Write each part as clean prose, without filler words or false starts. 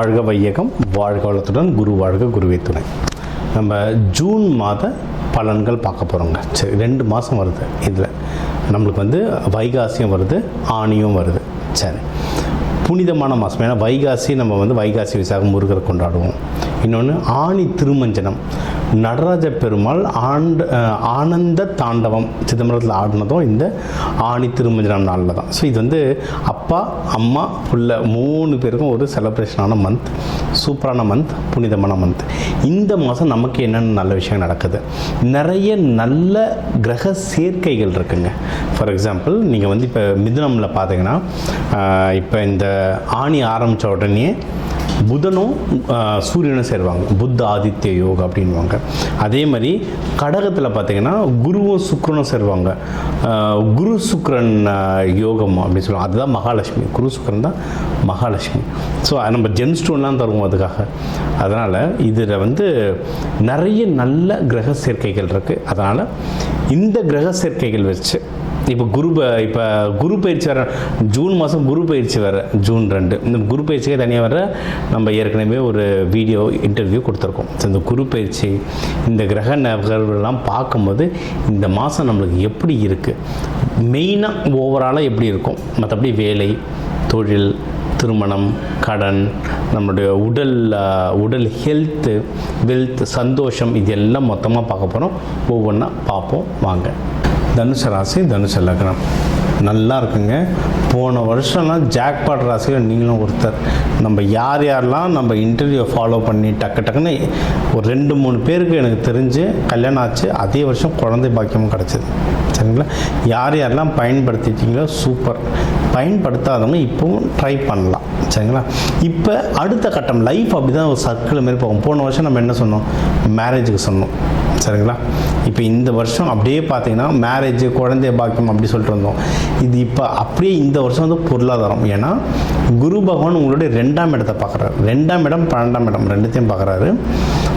வாழ்க வையகம், வாழ்க வளத்துடன், குரு வாழ்க, குருவே துணை. நம்ம ஜூன் மாத பலன்கள் பார்க்க போகிறோங்க. சரி, 2 மாதம் வருது. இதில் நம்மளுக்கு வைகாசியும் வருது, ஆணியும் வருது. சரி, புனிதமான மாதம். ஏன்னா வைகாசி நம்ம வைகாசி விசாகம் முருகரை கொண்டாடுவோம். இன்னொன்று ஆணி திருமஞ்சனம், நடராஜ பெருமாள் ஆனந்த தாண்டவம் சிதம்பரத்தில் ஆடினதும் இந்த ஆணி திருமஞ்சனம் நாளில் தான். ஸோ இது அப்பா அம்மா புள்ள 3 பேருக்கும் ஒரு செலிப்ரேஷனான மந்த், சூப்பரான மந்த், புனிதமான மந்த். இந்த மாதம் நமக்கு என்னென்ன நல்ல விஷயம் நடக்குது, நிறைய நல்ல கிரக சேர்க்கைகள் இருக்குங்க. ஃபார் எக்ஸாம்பிள் நீங்கள் இப்போ மிதுனமில் பார்த்தீங்கன்னா, இப்போ இந்த ஆணி ஆரம்பித்த உடனே புதனும் சூரியனும் சேருவாங்க, புத்த ஆதித்ய யோகம் அப்படின்வாங்க. அதே மாதிரி கடகத்தில் பார்த்திங்கன்னா குருவும் சுக்கிரனும் சேருவாங்க, குரு சுக்கிரன் யோகம் அப்படின்னு சொல்லுவாங்க. அதுதான் மகாலட்சுமி, குரு சுக்கிரன் தான் மகாலட்சுமி. ஸோ நம்ம ஜெம் ஸ்டோன்லாம் தருவோம் அதுக்காக. அதனால் இதில் நிறைய நல்ல கிரக சேர்க்கைகள் இருக்குது. அதனால் இந்த கிரக சேர்க்கைகள் வச்சு இப்போ குரு பயிற்சி வர ஜூன் மாதம், குரு பயிற்சி வர ஜூன் 2. இந்த குரு பயிற்சிக்கே தனியாக வர நம்ம ஏற்கனவே ஒரு வீடியோ இன்டர்வியூ கொடுத்துருக்கோம். ஸோ இந்த குரு பயிற்சி, இந்த கிரக நகர்வுலாம் பார்க்கும்போது இந்த மாதம் நம்மளுக்கு எப்படி இருக்குது, மெயினாக ஓவராலாக எப்படி இருக்கும், மற்றபடி வேலை, தொழில், திருமணம், கடன், நம்மளுடைய உடல் ஹெல்த்து, வெல்த், சந்தோஷம், இது எல்லாம் மொத்தமாக பார்க்க போகிறோம். ஒவ்வொன்றா பார்ப்போம் வாங்க. தனுசு ராசி, தனுசு லக்னம் நல்லா இருக்குங்க. போன வருஷம்லாம் ஜாக்பாட் ராசியில் நீங்களும் ஒருத்தர். நம்ம யாரெல்லாம் நம்ம இன்டர்வியூ ஃபாலோ பண்ணி டக்குன்னு ஒரு 2-3 பேருக்கு எனக்கு தெரிஞ்சு கல்யாணம் ஆச்சு. அதே வருஷம் குழந்தை பாக்கியமும் கிடச்சிது. சரிங்களா? யாரெல்லாம் பயன்படுத்திட்டீங்களோ சூப்பர். பயன்படுத்தாதவங்க இப்போவும் ட்ரை பண்ணலாம். சரிங்களா? இப்போ அடுத்த கட்டம் லைஃப் அப்படி தான் ஒரு சர்க்கிள் மாரி போகும். போன வருஷம் நம்ம என்ன சொன்னோம், மேரேஜுக்கு சொன்னோம். சரிங்களா? இப்போ இந்த வருஷம் அப்படியே பார்த்தீங்கன்னா மேரேஜ், குழந்தைய பாக்கியம் அப்படி சொல்லிட்டு வந்தோம். இது இப்போ அப்படியே இந்த வருஷம் பொருளாதாரம். ஏன்னா குரு பகவான் உங்களுடைய 2ஆம் இடத்தை பார்க்குறாரு. 2ஆம் இடம், 12ஆம் இடம் ரெண்டுத்தையும் பார்க்குறாரு.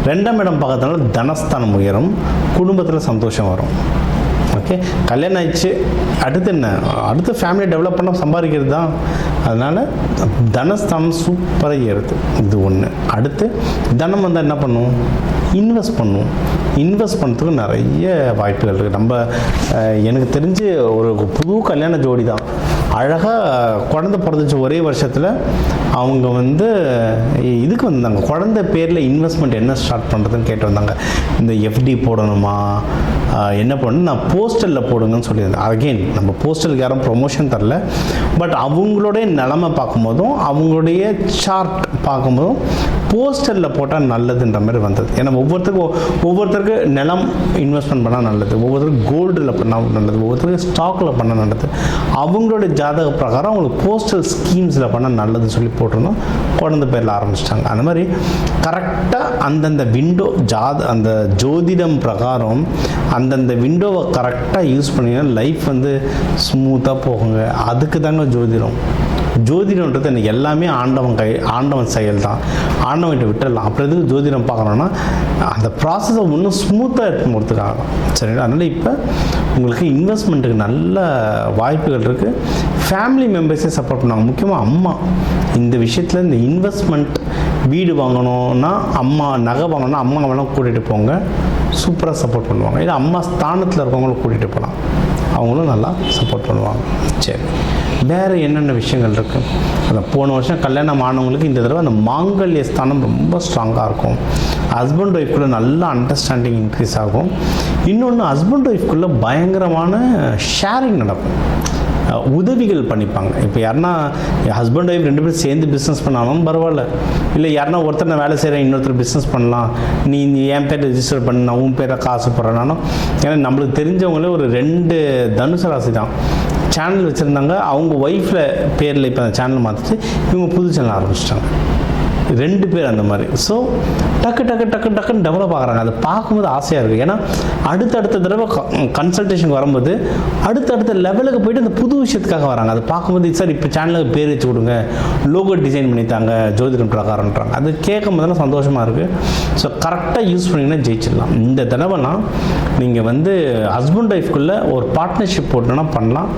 2ஆம் இடம் பார்க்கறதுனால தனஸ்தானம் உயரும், குடும்பத்தில் சந்தோஷம் வரும். ஓகே, கல்யாணம் ஆயிடுச்சு, அடுத்து என்ன, அடுத்து ஃபேமிலி டெவலப் பண்ண சம்பாதிக்கிறது தான். அதனால் தனஸ்தானம் சூப்பராக ஏறுது. இது ஒன்று. அடுத்து தனம் வந்தால் என்ன பண்ணுவோம், இன்வெஸ்ட் பண்ணுவோம். இன்வெஸ்ட் பண்ணுறதுக்கு நிறைய வாய்ப்புகள் இருக்குது. நம்ம எனக்கு தெரிஞ்சு ஒரு புது கல்யாண ஜோடி தான், அழகாக குழந்தை பிறந்துச்சு ஒரே வருஷத்தில். அவங்க இதுக்கு வந்தாங்க, குழந்தை பேரில் இன்வெஸ்ட்மெண்ட் என்ன ஸ்டார்ட் பண்ணுறதுன்னு கேட்டு வந்தாங்க. இந்த எஃப்டி போடணுமா, என்ன பண்ணணும், நான் போஸ்டலில் போடுங்கன்னு சொல்லியிருந்தேன். அகெயின் நம்ம போஸ்டலுக்கு யாரும் ப்ரொமோஷன் தரல, பட் அவங்களுடைய நிலமை பார்க்கும்போதும் அவங்களுடைய சார்ட் பார்க்கும்போதும் போஸ்டலில் போட்டால் நல்லதுன்ற மாதிரி வந்தது. ஏன்னா ஒவ்வொருத்தருக்கு நிலம் இன்வெஸ்ட்மெண்ட் பண்ணால் நல்லது, ஒவ்வொருத்தருக்கு கோல்டில் பண்ணால் நல்லது, ஒவ்வொருத்தருக்கு ஸ்டாக்கில் பண்ணால் நல்லது. அவங்களுடைய ஜாதக பிரகாரம் அவங்களுக்கு போஸ்டல் ஸ்கீம்ஸில் பண்ணால் நல்லதுன்னு சொல்லி போட்டிருந்தோம். குழந்தை பேரில் ஆரம்பிச்சிட்டாங்க. அந்த மாதிரி கரெக்டாக அந்தந்த விண்டோ அந்த ஜோதிடம் பிரகாரம் அந்தந்த விண்டோவை கரெக்டாக யூஸ் பண்ணிங்கன்னா லைஃப் ஸ்மூத்தாக போகுங்க. அதுக்கு தாங்க ஜோதிடம். ஜோதிடம்ன்றது எல்லாமே ஆண்டவன் செயல் தான். ஆண்டவன்கிட்ட விட்டுடலாம். அப்புறம் எதுக்கு ஜோதிடம் பார்க்கணுன்னா அந்த ப்ராசஸை இன்னும் ஸ்மூத்தாக எடுத்து கொடுத்துக்காகலாம். சரிங்களா? அதனால் இப்போ உங்களுக்கு இன்வெஸ்ட்மெண்ட்டுக்கு நல்ல வாய்ப்புகள் இருக்குது. ஃபேமிலி மெம்பர்ஸே சப்போர்ட் பண்ணுவாங்க. முக்கியமாக அம்மா இந்த விஷயத்தில், இந்த இன்வெஸ்ட்மெண்ட், வீடு வாங்கணும்னா அம்மா, நகை வாங்கணும்னா அம்மா வேணால் கூட்டிகிட்டு போங்க, சூப்பராக சப்போர்ட் பண்ணுவாங்க. இல்லை அம்மா ஸ்தானத்தில் இருக்கவங்களும் கூட்டிகிட்டு போகலாம், அவங்களும் நல்லா சப்போர்ட் பண்ணுவாங்க. சரி, வேறு என்னென்ன விஷயங்கள் இருக்குது? அந்த போன வருஷம் கல்யாணம் ஆனவங்களுக்கு இந்த தடவை அந்த மாங்கல்ய ஸ்தானம் ரொம்ப ஸ்ட்ராங்காக இருக்கும். ஹஸ்பண்ட் ஒய்ஃப்குள்ளே நல்ல அண்டர்ஸ்டாண்டிங் இன்க்ரீஸ் ஆகும். இன்னொன்று, ஹஸ்பண்ட் ஒய்ஃப்குள்ளே பயங்கரமான ஷேரிங் நடக்கும், உதவிகள் பண்ணிப்பாங்க. இப்போ யாருன்னா ஹஸ்பண்ட் ஒய்ஃப் 2 பேரும் சேர்ந்து பிஸ்னஸ் பண்ணாலும் பரவாயில்ல, இல்லை யாருன்னா ஒருத்தர் நான் வேலை செய்கிறேன், இன்னொருத்தர் பிஸ்னஸ் பண்ணலாம், நீ என் பேரை ரெஜிஸ்டர் பண்ண, நான் உன் பேரை காசு போடுறேனாலும். ஏன்னா நம்மளுக்கு தெரிஞ்சவங்களே ஒரு 2 தனுசு ராசி தான் சேனல் வச்சுருந்தாங்க. அவங்க ஒய்ஃபில் பேரில் இப்போ அந்த சேனல் மாற்றிட்டு இவங்க புது சேனல் ஆரம்பிச்சிட்டாங்க. 2 பேர் அந்த மாதிரி. ஸோ டக்குன்னு டெவலப் ஆகிறாங்க. அதை பார்க்கும்போது ஆசையாக இருக்குது. ஏன்னா அடுத்தடுத்த தடவை கன்சல்டேஷன் வரும்போது அடுத்தடுத்த லெவலுக்கு போய்ட்டு அந்த புது விஷயத்துக்காக வராங்க. அதை பார்க்கும்போது சார் இப்போ சேனலுக்கு பேர் வச்சு கொடுங்க, லோகோ டிசைன் பண்ணித்தாங்க, ஜோதிடம் பிரகாரம்ன்றாங்க. அது கேட்கும் போதெல்லாம் சந்தோஷமாக இருக்குது. ஸோ கரெக்டாக யூஸ் பண்ணிங்கன்னா ஜெயிச்சிடலாம். இந்த தடவைனா நீங்கள் ஹஸ்பண்ட் ஒய்ஃப்குள்ளே ஒரு பார்ட்னர்ஷிப் போட்டோன்னா பண்ணலாம்.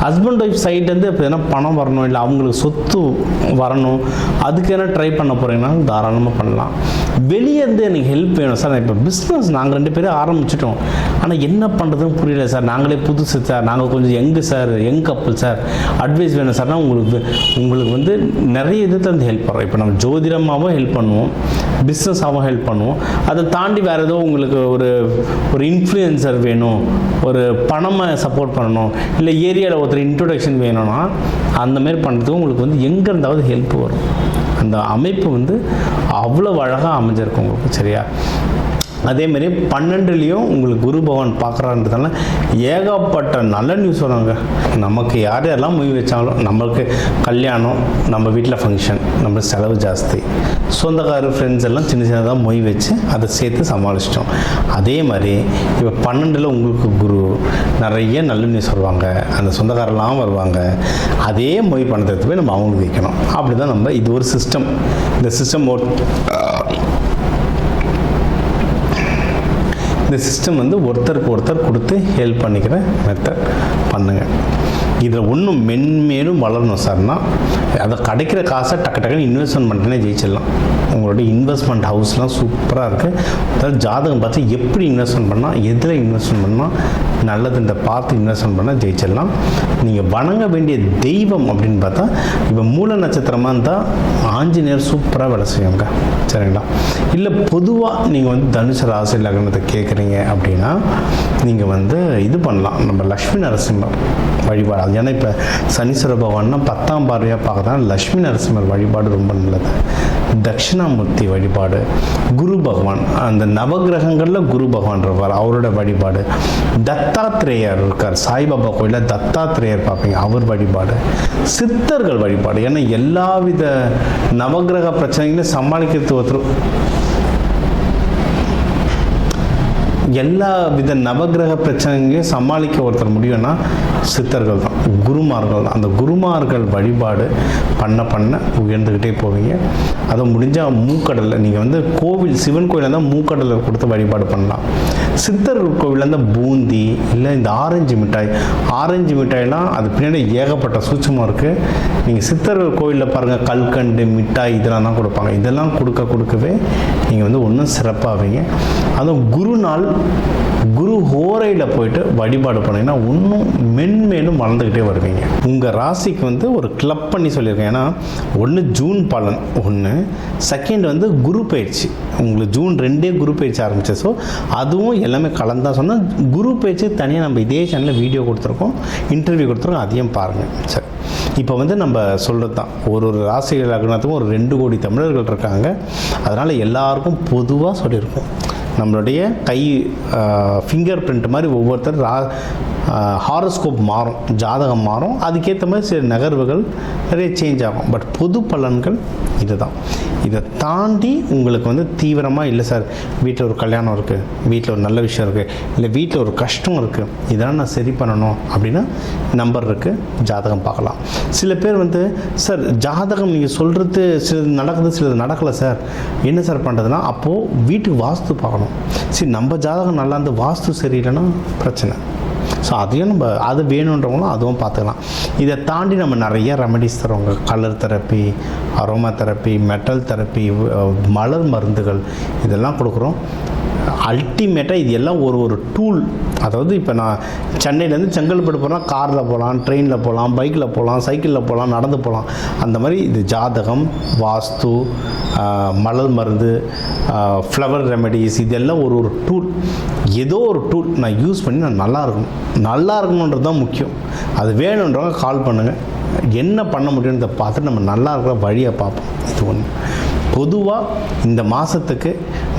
ஹஸ்பண்ட் ஒய்ஃப் சைட்லேருந்து இப்போ எதனா பணம் வரணும், இல்லை அவங்களுக்கு சொத்து வரணும், அதுக்கு என்ன ட்ரை பண்ண போகிறீங்கன்னா தாராளமாக பண்ணலாம். வெளியே இருந்து எனக்கு ஹெல்ப் வேணும் சார், இப்போ பிஸ்னஸ் நாங்கள் 2 பேரும் ஆரம்பிச்சிட்டோம், ஆனால் என்ன பண்ணுறதுன்னு புரியல சார், நாங்களே புதுசு சார், நாங்கள் கொஞ்சம் யங் கப்புள் சார், அட்வைஸ் வேணும் சார்னா உங்களுக்கு வந்து நிறைய விதத்தில் வந்து ஹெல்ப் பண்ணுறோம். இப்போ நம்ம ஜோதிடமாகவும் ஹெல்ப் பண்ணுவோம், பிஸ்னஸாகவும் ஹெல்ப் பண்ணுவோம். அதை தாண்டி வேறு ஏதோ உங்களுக்கு ஒரு இன்ஃப்ளூயன்சர் வேணும், ஒரு பணமாக சப்போர்ட் பண்ணணும், இல்லை ஏரியாவில் ஒருத்தர் இன்ட்ரொடக்ஷன் வேணும்னா அந்த மாதிரி பண்ணுறதுக்கு உங்களுக்கு வந்து எங்கே இருந்தாவது ஹெல்ப் வரும். அந்த அமைப்பு வந்து அவ்வளோ அழகாக அமைஞ்சிருக்கும் உங்களுக்கு. சரியா? அதேமாரி 12லேயும் உங்களுக்கு குரு பகவான் பார்க்குறான்றதுனால ஏகப்பட்ட நல்ல நியூஸ் வருவாங்க. நமக்கு யாரெல்லாம் மொய் வச்சாலும், நம்மளுக்கு கல்யாணம், நம்ம வீட்டில் ஃபங்க்ஷன், நம்ம செலவு ஜாஸ்தி, சொந்தக்காரர் ஃப்ரெண்ட்ஸ் எல்லாம் சின்ன சின்னதாக மொய் வச்சு அதை சேர்த்து சமாளிச்சிட்டோம். அதே மாதிரி இப்போ 12ல் உங்களுக்கு குரு, நிறைய நல்ல நியூஸ் வருவாங்க, அந்த சொந்தக்காரெல்லாம் வருவாங்க. அதே மொய் பண்ணுறதுக்கு போய் நம்ம அவங்களுக்கு வைக்கணும். அப்படி தான் நம்ம இது ஒரு சிஸ்டம். இந்த சிஸ்டம் வந்து ஒருத்தருக்கு ஒருத்தர் கொடுத்து ஹெல்ப் பண்ணிக்கிற மெத்தட் பண்ணுங்கள். இதில் ஒன்றும் மென்மேலும் வளரணும் சார்னா, அதை கிடைக்கிற காசை டக்குன்னு இன்வெஸ்ட்மெண்ட் பண்ணிட்டே ஜெயிச்சிடலாம். உங்களுடைய இன்வெஸ்ட்மெண்ட் ஹவுஸ்லாம் சூப்பராக இருக்குது. அதாவது ஜாதகம் பார்த்து எப்படி இன்வெஸ்ட்மெண்ட் பண்ணால், எதில் இன்வெஸ்ட்மெண்ட் பண்ணால் நல்லதுன்ற பார்த்து இன்வெஸ்ட்மெண்ட் பண்ணால் ஜெயிச்சிடலாம். நீங்கள் வணங்க வேண்டிய தெய்வம் அப்படின்னு பார்த்தா, இப்போ மூல நட்சத்திரமாக இருந்தால் ஆஞ்சநேயர் சூப்பராக வேலை செய்யுங்க. சரிங்களா? இல்லை பொதுவாக நீங்கள் வந்து தனுசு ராசி லக்னத்தை கேட்குறீங்க அப்படின்னா நீங்கள் வந்து இது பண்ணலாம், நம்ம லக்ஷ்மி நரசிம்மர் வழிபாடு. அது ஏன்னா இப்போ சனீஸ்வர பகவான்னா 10ஆம் பார்வையாக பார்க்கறதுனால லக்ஷ்மி நரசிம்மர் வழிபாடு ரொம்ப நல்லது. தட்சிணாமூர்த்தி வழிபாடு, குரு பகவான், அந்த நவகிரகங்களில் குரு பகவான் இருப்பார், அவரோட வழிபாடு. தத்தாத்திரேயர் இருக்கார், சாய்பாபா கோயிலில் தத்தாத்திரேயர் பார்ப்பீங்க, அவர் வழிபாடு. சித்தர்கள் வழிபாடு, ஏன்னா எல்லா வித நவகிரக பிரச்சனைகளையும் சமாளிக்கிறது ஒருத்தர், எல்லா வித நவகிரக பிரச்சனைகளையும் சமாளிக்க ஒருத்தர் முடியும்னா சித்தர்கள் தான், குருமார்கள் தான். அந்த குருமார்கள் வழிபாடு பண்ண உயர்ந்துக்கிட்டே போவீங்க. அதை முடிஞ்சால் மூக்கடலை, நீங்கள் வந்து கோவில் சிவன் கோயிலில் இருந்தால் மூக்கடலை கொடுத்து வழிபாடு பண்ணலாம். சித்தர்கள் கோவிலில் இருந்தால் பூந்தி, இல்லை இந்த ஆரஞ்சு மிட்டாயெலாம் அது பின்னாடி ஏகப்பட்ட சூட்சமாக இருக்குது. நீங்கள் சித்தர்கள் கோவிலில் பாருங்கள், கல்கண்டு மிட்டாய் இதெல்லாம் தான் கொடுப்பாங்க. இதெல்லாம் கொடுக்கவே நீங்கள் வந்து ஒன்றும் சிறப்பாவீங்க. அதுவும் குரு நாள், குரு ஹோரையில் போயிட்டு வழிபாடு பண்ணிங்கன்னா இன்னும் மென்மேலும் வளர்ந்துக்கிட்டே வருவீங்க. உங்கள் ராசிக்கு வந்து ஒரு கிளப் பண்ணி சொல்லியிருக்கேன். ஏன்னா ஒன்று ஜூன் பலன், ஒன்று செகண்ட் வந்து குரு பயிற்சி. உங்களுக்கு ஜூன் 2 குரு பயிற்சி ஆரம்பிச்சு. ஸோ அதுவும் எல்லாமே கலந்தா சொன்னால், குரு பயிற்சி தனியாக நம்ம இதே சேனலில் வீடியோ கொடுத்துருக்கோம், இன்டர்வியூ கொடுத்துருக்கோம், அதையும் பாருங்கள். சரி, இப்போ வந்து நம்ம சொல்கிறது தான், ஒரு ராசி லக்னத்துக்கும் ஒரு 2 கோடி தமிழர்கள் இருக்காங்க. அதனால் எல்லாருக்கும் பொதுவாக சொல்லியிருக்கோம், நம்மளுடைய கை ஃபிங்கர் பிரிண்ட் மாதிரி ஒவ்வொருத்தர் ஹாரோஸ்கோப் மாறும், ஜாதகம் மாறும், அதுக்கேற்ற மாதிரி சில நகர்வுகள் நிறைய சேஞ்ச் ஆகும். பட் பொது பலன்கள் இதுதான். இதை தாண்டி உங்களுக்கு வந்து தீவிரமாக, இல்லை சார் வீட்டில் ஒரு கல்யாணம் இருக்குது, வீட்டில் ஒரு நல்ல விஷயம் இருக்குது, இல்லை வீட்டில் ஒரு கஷ்டம் இருக்குது, இதெல்லாம் நான் சரி பண்ணணும் அப்படின்னா நம்பர் இருக்குது, ஜாதகம் பார்க்கலாம். சில பேர் வந்து சார் ஜாதகம் நீங்கள் சொல்கிறது சிலது நடக்குது, சிலது நடக்கலை சார், என்ன சார் பண்ணுறதுனா, அப்போது வீட்டுக்கு வாஸ்து பார்க்கணும். சரி, நம்ம ஜாதகம் நல்லா இருந்து வாஸ்து சரியில்லைன்னா பிரச்சனை. ஸோ அதையும் நம்ம அது வேணுன்றவங்களும் அதுவும் பார்த்துக்கலாம். இதை தாண்டி நம்ம நிறைய ரெமடிஸ் தருவாங்க. Colour therapy, aroma therapy, metal therapy, மலர் மருந்துகள், இதெல்லாம் கொடுக்குறோம். அல்டிமேட்டாக இது எல்லாம் ஒரு டூல். அதாவது இப்போ நான் சென்னையிலேருந்து செங்கல்பட்டு போனால் காரில் போகலாம், ட்ரெயினில் போகலாம், பைக்கில் போகலாம், சைக்கிளில் போகலாம், நடந்து போகலாம். அந்த மாதிரி இது ஜாதகம், வாஸ்து, மலர் மருந்து, ஃப்ளவர் ரெமெடிஸ், இதெல்லாம் ஒரு டூல். ஏதோ ஒரு டூல் நான் யூஸ் பண்ணி நான் நல்லா இருக்கணுன்றது தான் முக்கியம். அது வேணுன்றவங்க கால் பண்ணுங்கள், என்ன பண்ண முடியுன்றதை பார்த்துட்டு நம்ம நல்லா இருக்கிற வழியை பார்ப்போம். இது ஒன்று. பொதுவாக இந்த மாதத்துக்கு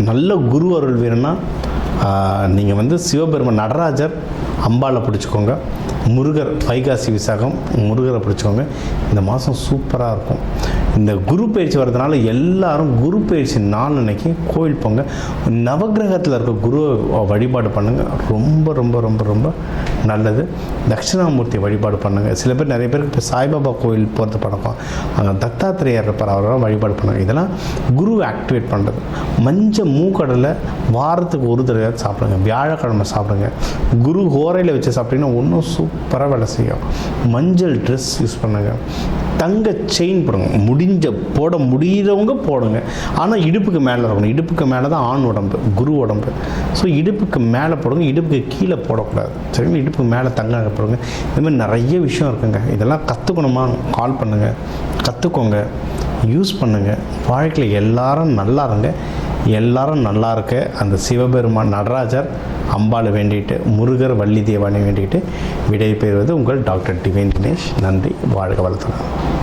நல்ல குரு அருள் வேணும்னா நீங்கள் வந்து சிவபெருமான் நடராஜர் அம்பாலை பிடிச்சிக்கோங்க, முருகர் வைகாசி விசாகம் முருகரை பிடிச்சிக்கோங்க. இந்த மாதம் சூப்பராக இருக்கும். இந்த குரு பயிற்சி வர்றதுனால எல்லாரும் குரு பயிற்சி நாள் அன்னைக்கு கோயில் போங்க, நவகிரகத்தில் இருக்க குரு வழிபாடு பண்ணுங்கள், ரொம்ப ரொம்ப ரொம்ப ரொம்ப நல்லது. தட்சிணாமூர்த்தி வழிபாடு பண்ணுங்கள். சில பேர், நிறைய பேருக்கு இப்போ சாய்பாபா கோயில் போகிறது பழக்கம், அங்கே தத்தாத்திரேயர் இருப்பார், அவரெல்லாம் வழிபாடு பண்ணுங்கள். இதெல்லாம் குரு ஆக்டிவேட் பண்ணுறது. மஞ்சள் மூக்கடலை வாரத்துக்கு ஒரு தடவை சாப்பிடுங்க, வியாழக்கிழமை சாப்பிடுங்க. குரு ஹோரையில் வச்சு சாப்பிட்டீங்கன்னா இன்னும் சூப்பராக வேலை செய்யும். மஞ்சள் ட்ரெஸ் யூஸ் பண்ணுங்கள். தங்க செயின் போடுங்க, போட முடிகிறவங்க போடுங்க. ஆனால் இடுப்புக்கு மேலே இருக்கணும். இடுப்புக்கு மேலே தான் ஆண் உடம்பு, குரு உடம்பு. ஸோ இடுப்புக்கு மேலே போடுங்க, இடுப்புக்கு கீழே போடக்கூடாது. சரிங்களா? இடுப்புக்கு மேலே தங்க போடுங்க. இதுமாதிரி நிறைய விஷயம் இருக்குங்க. இதெல்லாம் கற்றுக்கணுமா, கால் பண்ணுங்கள், கற்றுக்கோங்க, யூஸ் பண்ணுங்கள். வாழ்க்கையில் எல்லாரும் நல்லா இருங்க. எல்லாரும் நல்லா இருக்க அந்த சிவபெருமான், நடராஜர், அம்பாளை வேண்டிட்டு, முருகர், வள்ளி தேவானை வேண்டிட்டு விடை பெறுவது உங்கள் டாக்டர் டிவைன் தினேஷ். நன்றி. வாழ்க வளத்துடன்.